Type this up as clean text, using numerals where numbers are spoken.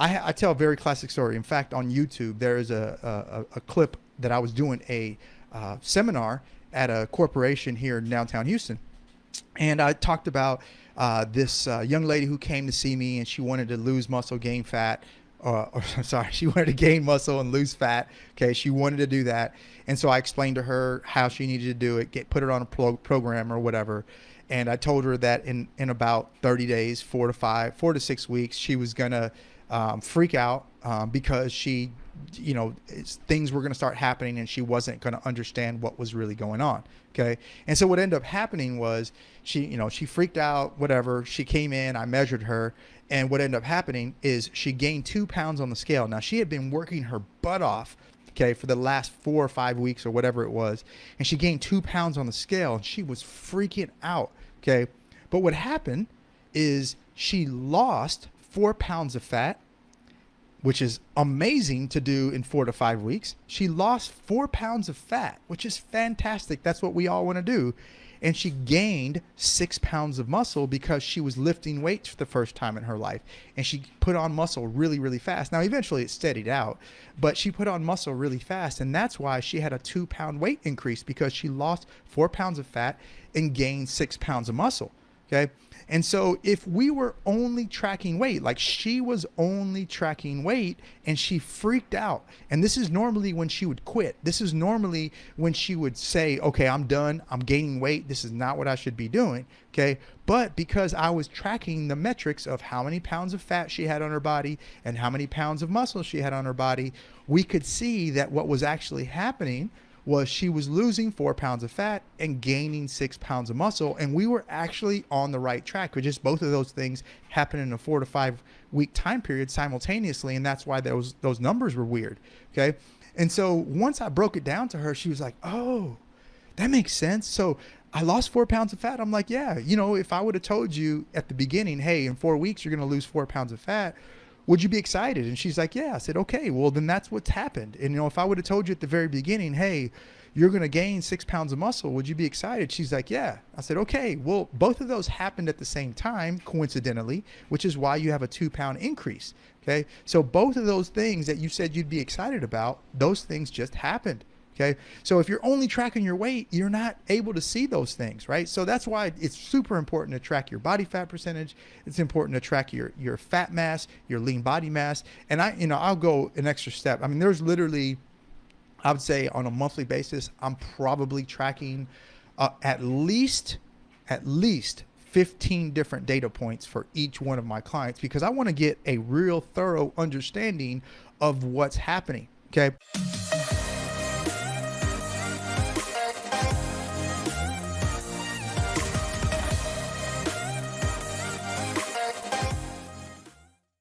I tell a very classic story. In fact, on YouTube, there is a clip that I was doing a seminar at a corporation here in downtown Houston. And I talked about this young lady who came to see me, and she wanted to lose muscle, gain fat. Or sorry, she wanted to gain muscle and lose fat. Okay, she wanted to do that, and so I explained to her how she needed to do it, put her on a program or whatever. And I told her that in about 30 days, 4 to 6 weeks, she was gonna freak out because she, things were gonna start happening, and she wasn't gonna understand what was really going on. Okay, and so what ended up happening was she freaked out. Whatever. She came in, I measured her. And what ended up happening is she gained 2 pounds on the scale. Now, she had been working her butt off, okay, for the last 4 or 5 weeks or whatever it was. And she gained 2 pounds on the scale, and she was freaking out, okay? But what happened is she lost 4 pounds of fat, which is amazing to do in 4 to 5 weeks. She lost 4 pounds of fat, which is fantastic. That's what we all want to do. And she gained 6 pounds of muscle because she was lifting weights for the first time in her life. And she put on muscle really, really fast. Now, eventually it steadied out, but she put on muscle really fast. And that's why she had a 2-pound weight increase, because she lost 4 pounds of fat and gained 6 pounds of muscle. Okay. And so if we were only tracking weight, like she was only tracking weight and she freaked out, and this is normally when she would quit. This is normally when she would say, okay, I'm done. I'm gaining weight. This is not what I should be doing. Okay. But because I was tracking the metrics of how many pounds of fat she had on her body and how many pounds of muscle she had on her body, we could see that what was actually happening was she was losing 4 pounds of fat and gaining 6 pounds of muscle. And we were actually on the right track, with just both of those things happening in a 4 to 5 week time period simultaneously. And that's why those numbers were weird. Okay. And so once I broke it down to her, she was like, oh, that makes sense. So I lost 4 pounds of fat. I'm like, yeah, if I would have told you at the beginning, hey, in 4 weeks, you're going to lose 4 pounds of fat, would you be excited? And she's like, yeah. I said, okay, well, then that's what's happened. And, if I would have told you at the very beginning, hey, you're going to gain 6 pounds of muscle, would you be excited? She's like, yeah. I said, okay, well, both of those happened at the same time, coincidentally, which is why you have a 2-pound increase. Okay. So both of those things that you said you'd be excited about, those things just happened. Okay. So if you're only tracking your weight, you're not able to see those things, right? So that's why it's super important to track your body fat percentage. It's important to track your fat mass, your lean body mass. And I'll go an extra step. I mean, there's literally, I would say on a monthly basis, I'm probably tracking at least 15 different data points for each one of my clients, because I want to get a real thorough understanding of what's happening. Okay.